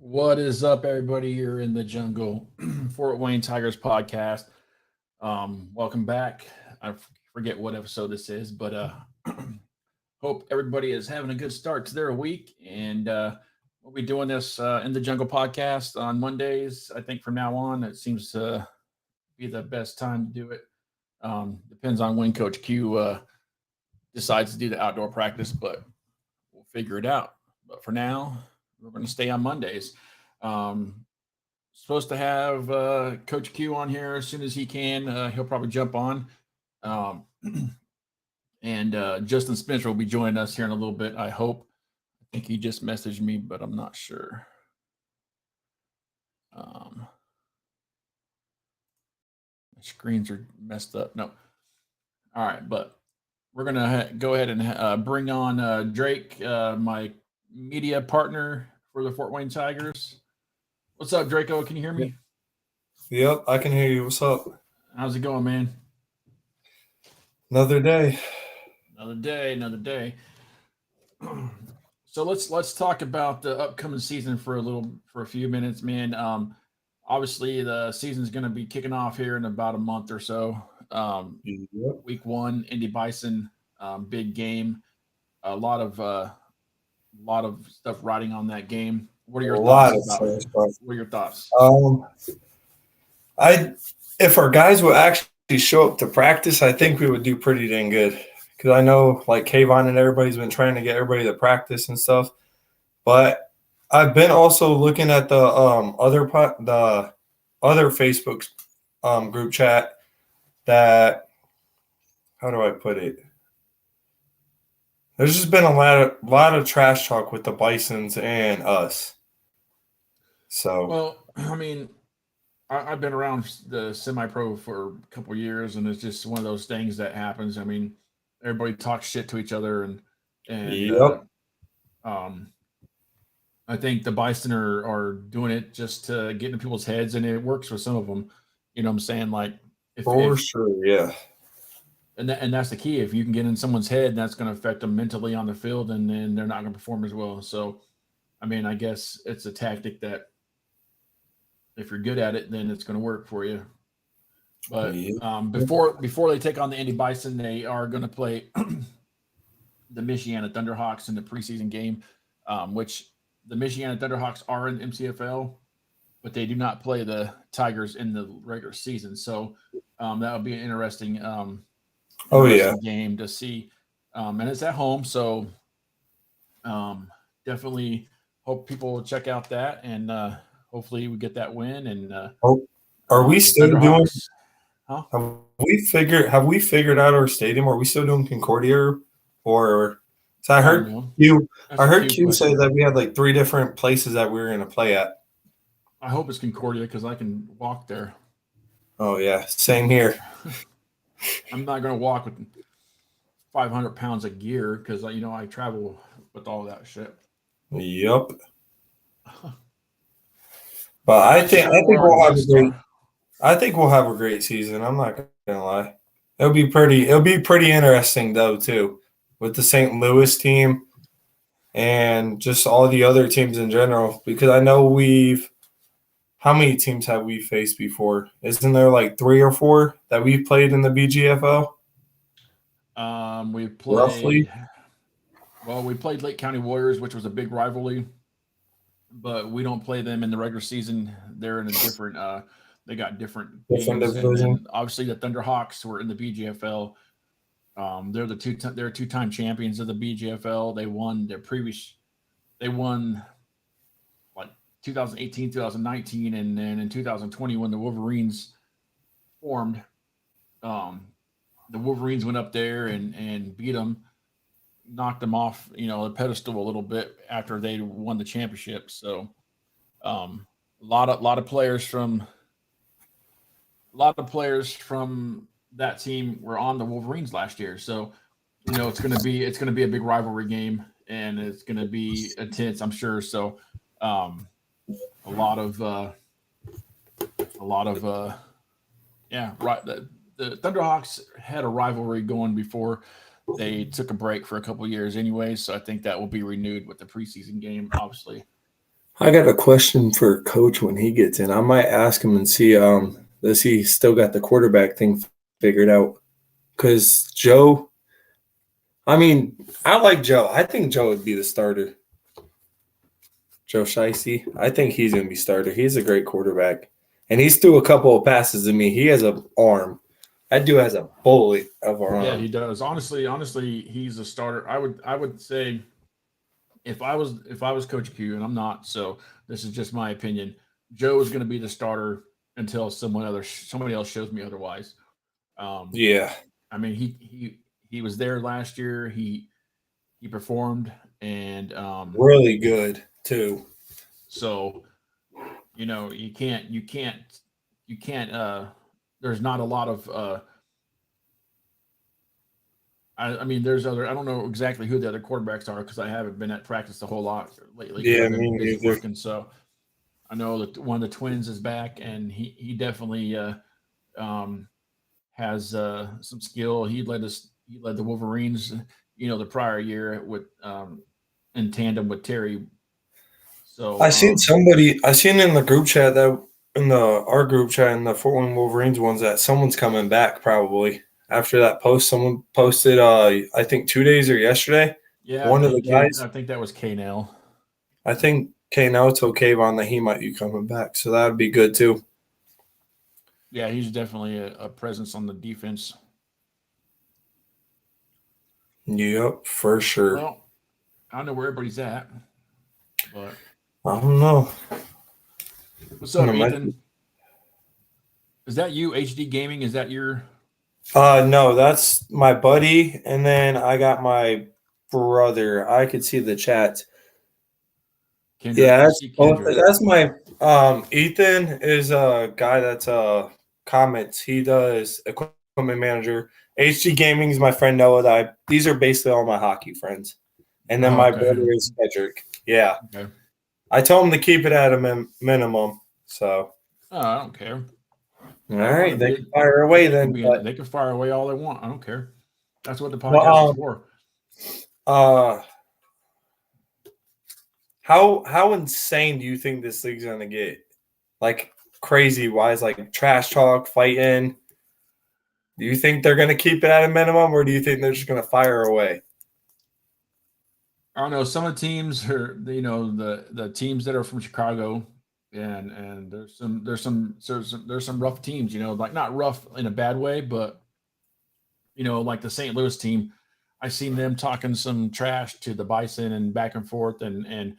What is up, everybody? Here in the jungle, Fort Wayne Tigers podcast. Welcome back. Forget what episode this is, but hope everybody is having a good start to their week. And we'll be doing this in the jungle podcast on Mondays. I think from now on, it seems to be the best time to do it. Depends on when Coach Q decides to do the outdoor practice, but we'll figure it out. But for now, we're going to stay on Mondays. Um, Supposed to have Coach Q on here as soon as he can. He'll probably jump on. Um, and Justin Spencer will be joining us here in a little bit, I hope. I think he just messaged me, but I'm not sure. My screens are messed up. No. All right, but we're going to go ahead and bring on Drake, my media partner for the Fort Wayne Tigers. What's up, Draco? Can you hear me? Yep, I can hear you. What's up? How's it going, man? Another day. Another day, another day. So let's talk about the upcoming season for a few minutes, man. Obviously the season's going to be kicking off here in about a month or so. Yep. Week one, Indy Bison, big game. A lot of stuff riding on that game. What are A your lot thoughts of about? fun stuff. What are your thoughts? Um, I if our guys would actually show up to practice, I think we would do pretty dang good. Because I know like Kayvon and everybody's been trying to get everybody to practice and stuff. But I've been also looking at the the other Facebook group chat that how do I put it? There's just been a lot of trash talk with the Bisons and us. So Well, I mean, I've been around the semi-pro for a couple of years, and it's just one of those things that happens. I mean, everybody talks shit to each other, and yep. um, I think the Bison are doing it just to get into people's heads, and it works for some of them. You know what I'm saying? Like For if sure, yeah. and that's the key. If you can get in someone's head, that's going to affect them mentally on the field, and then they're not going to perform as well. So, I mean, I guess it's a tactic that if you're good at it, then it's going to work for you. But Yep. before they take on the Indy Bison, they are going to play the Michiana Thunderhawks in the preseason game, which the Michiana Thunderhawks are in MCFL, but they do not play the Tigers in the regular season. So that would be an Oh yeah. interesting game to see. And it's at home, so um, definitely hope people check out that, and hopefully we get that win. And Oh, are we the still doing? Thunderhawks, huh? Have we figured out our stadium? Are we still doing Concordia or? So I I don't heard know. you. That's I a heard Q Q say question. that we had like three different places that we were going to play at. I hope it's Concordia because I can walk there. Oh yeah, same here. I'm not going to walk with 500 pounds of gear because I travel with all that shit. Yep. But I'm I not think sure I where think our we'll have a guests great. are. I think we'll have a great season. I'm not gonna lie. It'll be pretty interesting though too, with the St. Louis team and just all the other teams in general. Because I know we've how many teams have we faced before? Isn't there like three or four that we've played in the BGFL? We Roughly. played we played Lake County Warriors, which was a big rivalry, but we don't play them in the regular season. They're in a different. They got different Different games, and division. then obviously the Thunderhawks were in the BGFL. They're two-time champions of the BGFL. They won their previous. They won like 2018, 2019, and then in 2020 when the Wolverines formed, um, the Wolverines went up there and beat them, knocked them off, the pedestal a little bit after they won the championship. So, a lot of players from that team were on the Wolverines last year. So, it's gonna be a big rivalry game, and it's gonna be intense, I'm sure. So, um, a lot of a lot of yeah, right. The Thunderhawks had a rivalry going before they took a break for a couple years, anyway. So I think that will be renewed with the preseason game, obviously. I got a question for Coach when he gets in. I might ask him and see does he still got the quarterback thing figured out? Because Joe, I mean, I like Joe. I think Joe would be the starter. Joe Shiesty. I think he's going to be starter. He's a great quarterback. And he's threw a couple of passes to me. He has an arm. That dude has a bullet of an Yeah, arm. he does. Honestly, he's a starter. I would say if I was Coach Q, and I'm not, so this is just my opinion. Joe is going to be the starter until somebody else shows me otherwise. Um, Yeah. I mean, he was there last year. He performed, and Really good, too. so you can't. There's not a lot of. I mean, there's other. I don't know exactly who the other quarterbacks are because I haven't been at practice a whole lot lately because Yeah, I've me been busy neither. working. So I know that one of the twins is back, and he definitely um, has some skill. He led the Wolverines, the prior year with in tandem with Terry. So I seen in the group chat that in our group chat in the Fort Wayne Wolverines ones that someone's coming back probably after that post. Someone posted, I think 2 days or yesterday. yeah, One of the guys, I think that was Kanell. I think Kano told Kayvon that he might be coming back, so that would be good too. Yeah, he's definitely a presence on the defense. Yep, for sure. Well, I don't know where everybody's at, but I don't know. what's No, up, Ethan? Is that you? HD Gaming? Is that your no, that's my buddy, and then I got my brother. I could see the chat. Kendrick? Yeah, I that's see both. Kendrick. That's my Ethan is a guy that's comments. He does equipment manager. HG Gaming is my friend Noah. These are basically all my hockey friends, and then Oh, my okay. brother is Cedric. Yeah, Okay. I told him to keep it at a minimum. So Oh, I don't care. all I don't want to right, they be. can fire away then. But They can fire away all they want. I don't care. That's what the well, podcast is for. uh, how insane do you think this league's gonna get? Like crazy wise, like trash talk, fighting. Do you think they're going to keep it at a minimum, or do you think they're just going to fire away? I don't know. Some of the teams are, the teams that are from Chicago, and there's some rough teams. Like not rough in a bad way, but like the St. Louis team. I seen them talking some trash to the Bison and back and forth, and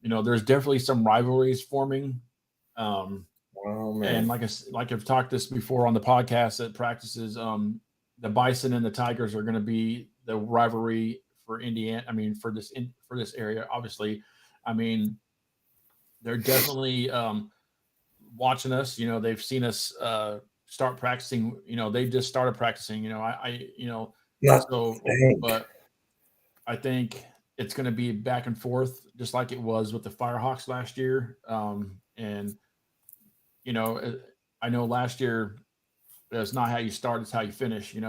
there's definitely some rivalries forming. Um, Oh and man, like I've talked this before on the podcast at practices, the Bison and the Tigers are going to be the rivalry for Indiana. I mean, for this area, obviously. I mean, they're definitely watching us. They've seen us start practicing. They just started practicing. not So, think. but I think it's going to be back and forth, just like it was with the Firehawks last year. And you know, uh, I know last year it's not how you start, it's how you finish, and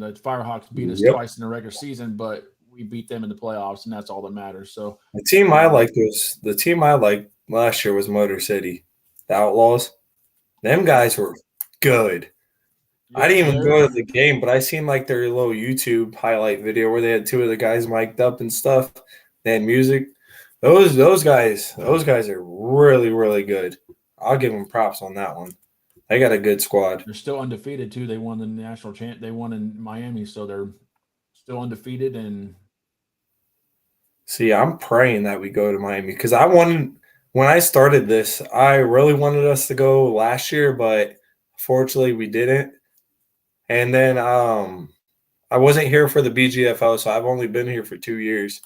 the Firehawks beat us Yep. twice in the regular season, but we beat them in the playoffs, and that's all that matters. So, The um, team I liked last year was Motor City, the Outlaws. Them guys were good. I yeah, didn't even go to the game, but I seen like their little YouTube highlight video where they had two of the guys mic'd up and stuff. They had music. Those guys are really really good. I'll give them props on that one. They got a good squad. they're still undefeated too. They won the national champ. They won in Miami, so they're still undefeated. And See, I'm praying that we go to Miami because when I started this, I really wanted us to go last year, but fortunately we didn't. And then I wasn't here for the BGFO, so I've only been here for 2 years.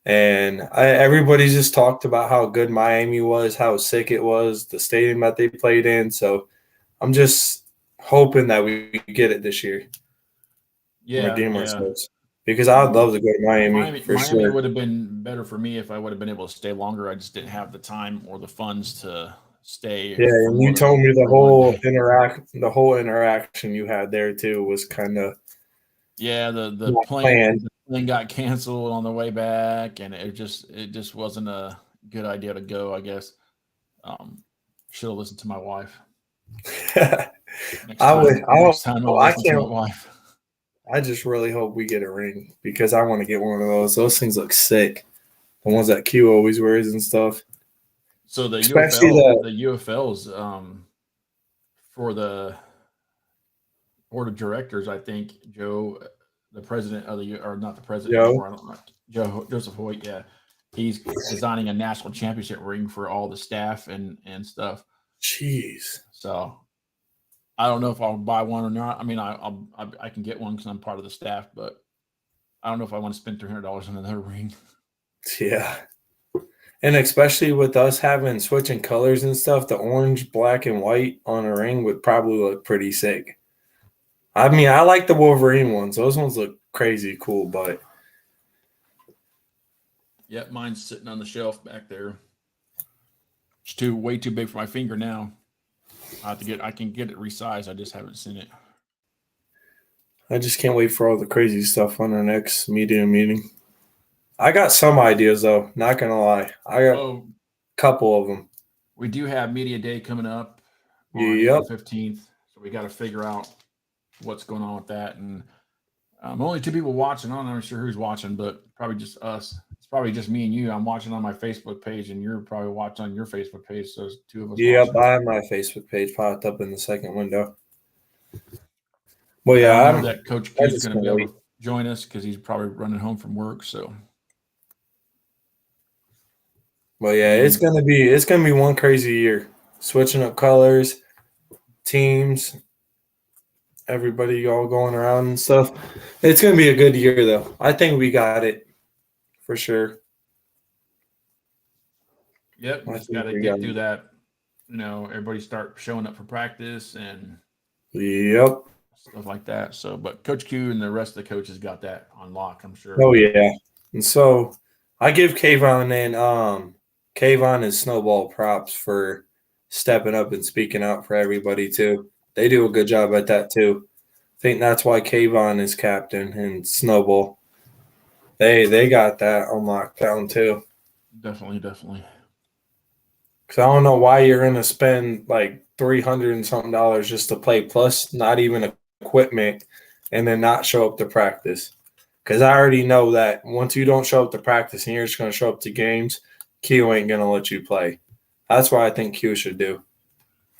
And everybody's just talked about how good Miami was, how sick it was, the stadium that they played in. So I'm just hoping that we get it this year and yeah, redeem yeah, ourselves because I would love to go to Miami for Miami sure. would have been better for me if I would have been able to stay longer. I just didn't have the time or the funds to stay Yeah, for and more you told than me for one day. the whole interaction you had there too was kind of Yeah, the not planned. plane got canceled on the way back, and it just wasn't good idea to go, I guess. Should have listened to my wife. I would. Next time I'll I listen to my can't. wife. I just really hope we get a ring because I want to get one of those. Those things look sick. The ones that Q always wears and stuff. So the Especially UFL's for the board of directors, I think Joe, the president of the, or not the president anymore, I don't know, Joseph Hoyt, yeah. He's designing a national championship ring for all the staff and stuff. Jeez. So I don't know if I'll buy one or not. I mean, I can get one because I'm part of the staff, but I don't know if I want to spend $300 on another ring. Yeah. And especially with us having switching colors and stuff, the orange, black, and white on a ring would probably look pretty sick. I mean, I like the Wolverine ones. Those ones look crazy cool, but Yep, mine's sitting on the shelf back there. It's way too big for my finger now. I can get it resized. I just haven't seen it. I just can't wait for all the crazy stuff on our next media meeting. I got some ideas though, not gonna lie. I got a couple of them. We do have media day coming up on Yep. April 15th, so we got to figure out what's going on with that. And only 2 people watching. I'm not sure who's watching, but probably just us. It's probably just me and you. I'm watching on my Facebook page, and you're probably watching on your Facebook page. So there's 2 of us. Yep, I have my Facebook page popped up in the second window. Well, yeah, I know that Coach Q is going to be able to join us because he's probably running home from work. So. Well, yeah, it's gonna be one crazy year. Switching up colors, teams, everybody all going around and stuff. It's gonna be a good year though. I think we got it for sure. Yep, we just got to get through that. You know, everybody start showing up for practice and yep, stuff like that. So, but Coach Q and the rest of the coaches got that on lock, I'm sure. Oh yeah, and so I give Kayvon and Snowball props for stepping up and speaking out for everybody too. They do a good job at that too. I think that's why Kayvon is captain and Snowball. They got that on lockdown too. Definitely. Because I don't know why you're going to spend like $300 and something just to play, plus not even equipment, and then not show up to practice. Because I already know that once you don't show up to practice and you're just going to show up to games, Q ain't going to let you play. That's what I think Q should do.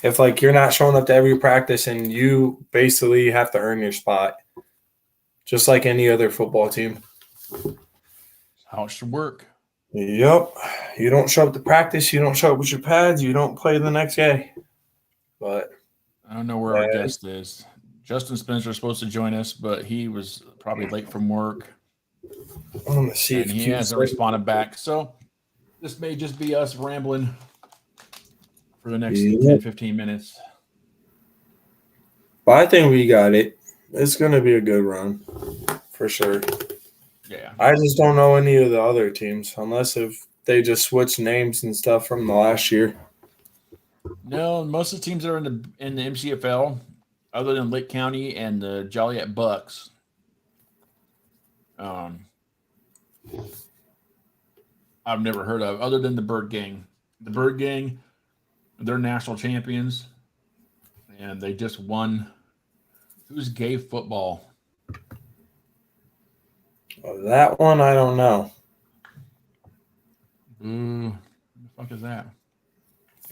If like you're not showing up to every practice and you basically have to earn your spot, just like any other football team. How it should work. Yep. You don't show up to practice, you don't show up with your pads, you don't play the next day. But I don't know where our guest is. Justin Spencer is supposed to join us, but he was probably late from work. I'm going to see if he hasn't responded back. So this may just be us rambling for the next 10, 15 minutes. But I think we got it. It's going to be a good run for sure. Yeah. I just don't know any of the other teams unless if they just switch names and stuff from the last year. No, most of the teams that are in the MCFL, other than Lake County and the Joliet Bucks, I've never heard of, other than the Bird Gang. The Bird Gang, they're national champions, and they just won. Who's Gay Football? That one, I don't know. What the fuck is that?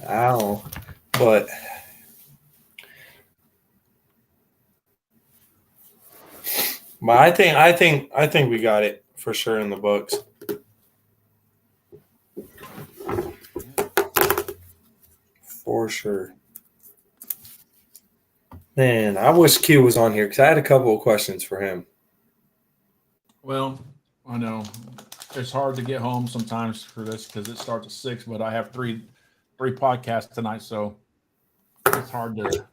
I don't know. But I think we got it for sure in the books. For sure. Man, I wish Q was on here because I had a couple of questions for him. Well, I know it's hard to get home sometimes for this because it starts at 6, but I have three podcasts tonight, so it's hard to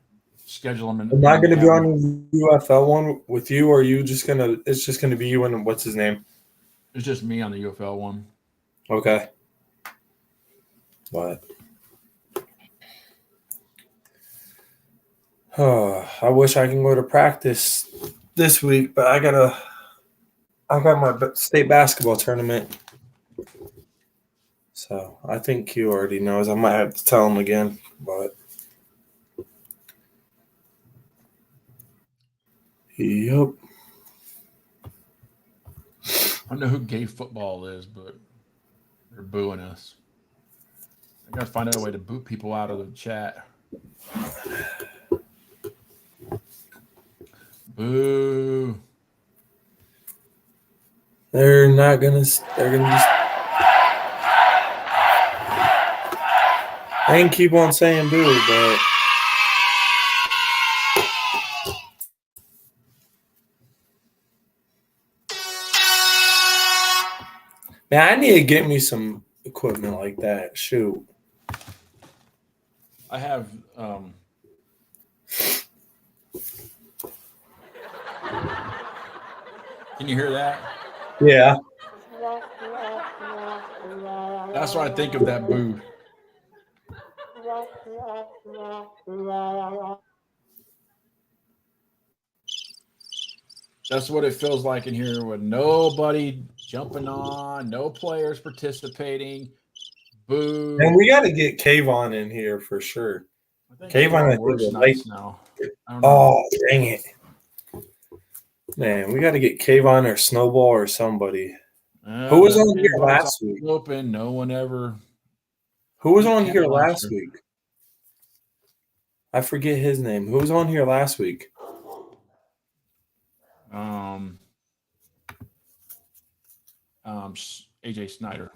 schedule them. Am I going to be on the UFL one with you, or are you just going to – it's just going to be you and what's his name? It's just me on the UFL one. Okay. But I wish I can go to practice this week, but I've got my state basketball tournament. So I think Q already knows. I might have to tell him again, but yep. I don't know who gay football is, but they're booing us. I gotta find a way to boot people out of the chat. Boo. They're not gonna. They're gonna just. I can keep on saying boo, but man, I need to get me some equipment like that. Shoot. I have can you hear that? Yeah. That's what I think of that boo. That's what it feels like in here with nobody jumping on, no players participating. Boo. And we got to get Kayvon in here for sure. I think Kayvon, I Kayvon think, works is nights late. now. I don't know. Oh, dang it. Man, we got to get Kayvon or Snowball or somebody. Who was on here last week? Open. No one ever. Who was on here last week? I forget his name. Who was on here last week? AJ Snyder.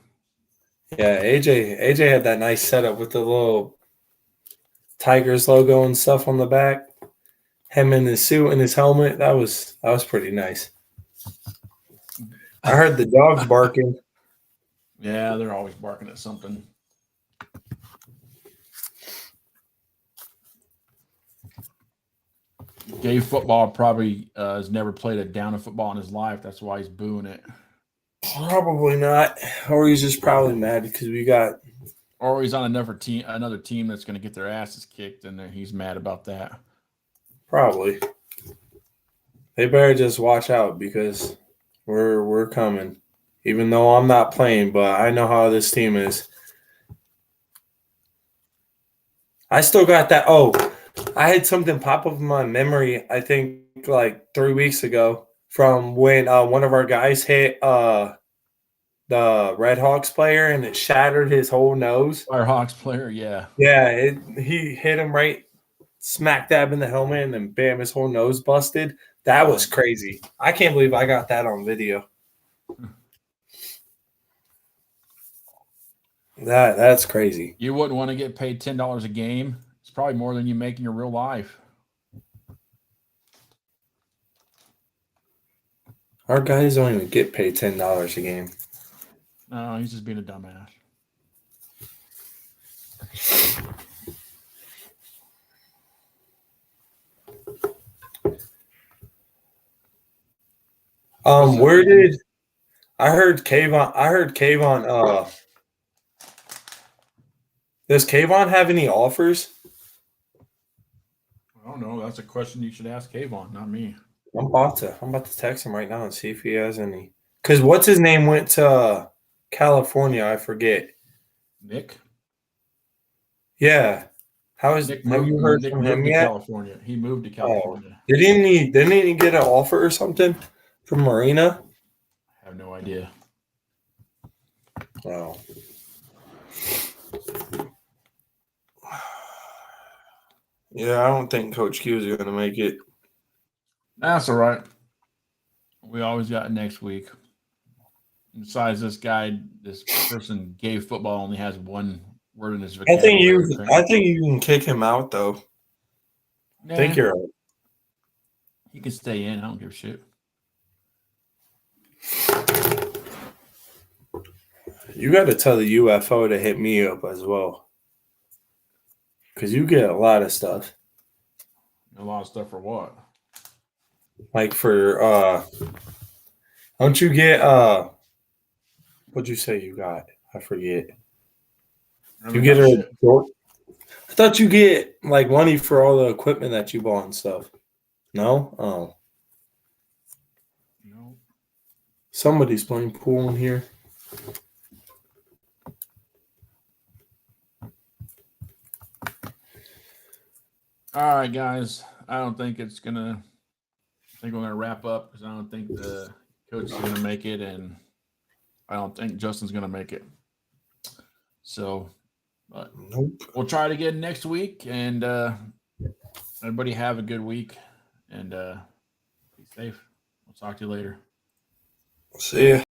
Yeah, AJ had that nice setup with the little Tigers logo and stuff on the back. Him in his suit and his helmet. That was pretty nice. I heard the dogs barking. Yeah, they're always barking at something. Gay football probably has never played a down of football in his life. That's why he's booing it. Probably not. Or he's just probably mad because we got. Or he's on another team that's going to get their asses kicked, and he's mad about that. Probably. They better just watch out because we're coming. Even though I'm not playing, but I know how this team is. I still got that. Oh, I had something pop up in my memory, I think like 3 weeks ago from when one of our guys hit the Red Hawks player and it shattered his whole nose. Firehawks player, yeah. Yeah, he hit him right smack dab in the helmet and then bam, his whole nose busted. That was crazy. I can't believe I got that on video. That's crazy. You wouldn't want to get paid $10 a game. It's probably more than you make in your real life. Our guys don't even get paid $10 a game. No, he's just being a dumbass. Where did I heard Kayvon does Kayvon have any offers? I don't know. That's a question you should ask Kayvon, not me. I'm about to text him right now and see if he has any. Because what's his name went to California? I forget. Nick? Yeah. Have you heard Nick from moved him to yet? California. He moved to California. Didn't he get an offer or something from Marina? I have no idea. Oh. Yeah, I don't think Coach Q is going to make it. That's all right. We always got next week. Besides, this person, gay football, only has one word in his vocabulary. I think you can kick him out though. Nah, I think you're right. He can stay in. I don't give a shit. You got to tell the UFO to hit me up as well. Because you get a lot of stuff. A lot of stuff for what? Like for, don't you get, what'd you say you got? I forget. You get I thought you get like money for all the equipment that you bought and stuff. No? Oh. No. Somebody's playing pool in here. All right, guys. I don't think it's gonna. I think we're gonna wrap up because I don't think the coach is gonna make it, and I don't think Justin's gonna make it. So, but Nope. we'll try it again next week, and everybody have a good week, and be safe. We'll talk to you later. See ya.